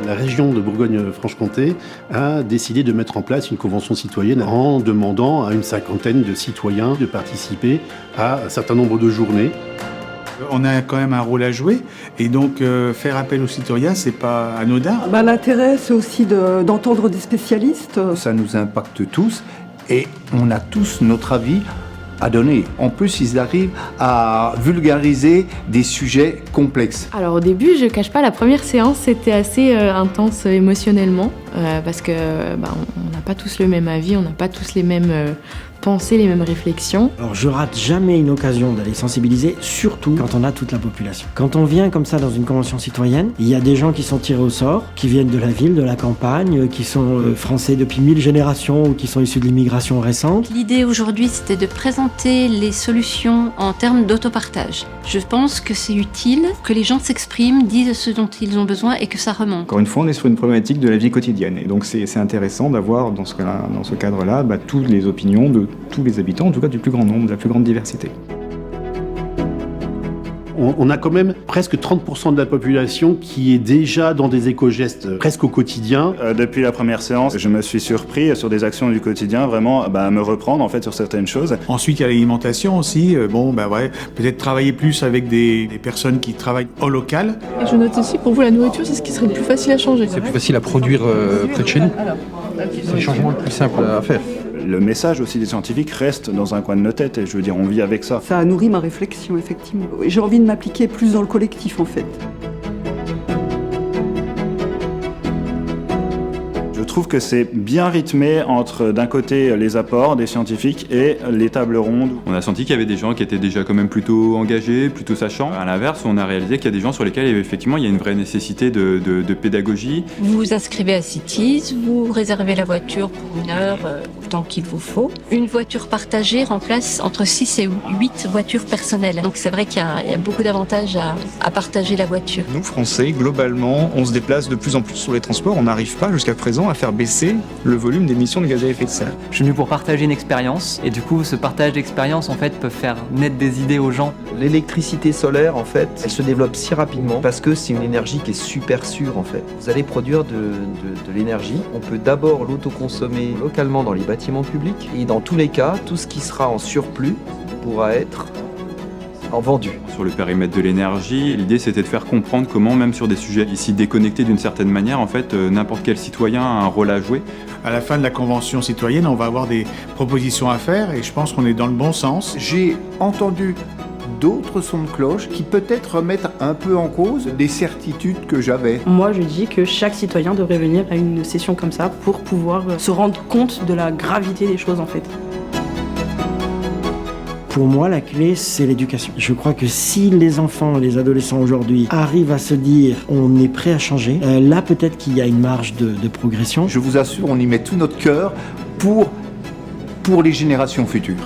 La région de Bourgogne-Franche-Comté a décidé de mettre en place une convention citoyenne en demandant à une cinquantaine de citoyens de participer à un certain nombre de journées. On a quand même un rôle à jouer et donc faire appel aux citoyens, c'est pas anodin. L'intérêt, c'est aussi d'entendre des spécialistes. Ça nous impacte tous et on a tous notre avis à donner. En plus, ils arrivent à vulgariser des sujets complexes. Alors au début, je cache pas, la première séance c'était assez intense émotionnellement parce que on n'a pas tous le même avis, on n'a pas tous les mêmes pensées, les mêmes réflexions. Alors je rate jamais une occasion d'aller sensibiliser, surtout quand on a toute la population. Quand on vient comme ça dans une convention citoyenne, il y a des gens qui sont tirés au sort, qui viennent de la ville, de la campagne, qui sont français depuis 1000 générations ou qui sont issus de l'immigration récente. L'idée aujourd'hui, c'était de présenter les solutions en termes d'autopartage. Je pense que c'est utile que les gens s'expriment, disent ce dont ils ont besoin et que ça remonte. Encore une fois, on est sur une problématique de la vie quotidienne et donc c'est intéressant d'avoir dans ce cadre-là toutes les opinions de tous les habitants, en tout cas du plus grand nombre, de la plus grande diversité. On a quand même presque 30% de la population qui est déjà dans des éco-gestes presque au quotidien. Depuis la première séance, je me suis surpris sur des actions du quotidien, vraiment à me reprendre en fait sur certaines choses. Ensuite, il y a l'alimentation aussi. Peut-être travailler plus avec des personnes qui travaillent au local. Et je note aussi, pour vous, la nourriture, c'est ce qui serait le plus facile à changer. C'est plus facile à produire près de chez nous. C'est le changement le plus simple à faire. Le message aussi des scientifiques reste dans un coin de nos têtes et je veux dire, on vit avec ça. Ça a nourri ma réflexion, effectivement. J'ai envie de m'appliquer plus dans le collectif, en fait. Je trouve que c'est bien rythmé entre, d'un côté, les apports des scientifiques et les tables rondes. On a senti qu'il y avait des gens qui étaient déjà quand même plutôt engagés, plutôt sachants. À l'inverse, on a réalisé qu'il y a des gens sur lesquels, effectivement, il y a une vraie nécessité de pédagogie. Vous vous inscrivez à Cities, vous réservez la voiture pour 1 heure, autant qu'il vous faut. Une voiture partagée remplace entre 6 et 8 voitures personnelles. Donc c'est vrai qu'il y a beaucoup d'avantages à partager la voiture. Nous, Français, globalement, on se déplace de plus en plus sur les transports. On n'arrive pas jusqu'à présent à faire baisser le volume d'émissions de gaz à effet de serre. Je suis venu pour partager une expérience et du coup ce partage d'expérience en fait peut faire naître des idées aux gens. L'électricité solaire en fait, elle se développe si rapidement parce que c'est une énergie qui est super sûre en fait. Vous allez produire de l'énergie, on peut d'abord l'autoconsommer localement dans les bâtiments publics et dans tous les cas, tout ce qui sera en surplus pourra être vendu. Sur le périmètre de l'énergie, l'idée c'était de faire comprendre comment, même sur des sujets ici déconnectés d'une certaine manière, en fait, n'importe quel citoyen a un rôle à jouer. À la fin de la convention citoyenne, on va avoir des propositions à faire et je pense qu'on est dans le bon sens. J'ai entendu d'autres sons de cloche qui peut-être remettent un peu en cause des certitudes que j'avais. Moi, je dis que chaque citoyen devrait venir à une session comme ça pour pouvoir se rendre compte de la gravité des choses en fait. Pour moi, la clé, c'est l'éducation. Je crois que si les enfants, les adolescents aujourd'hui arrivent à se dire on est prêt à changer, là peut-être qu'il y a une marge de progression. Je vous assure, on y met tout notre cœur pour les générations futures.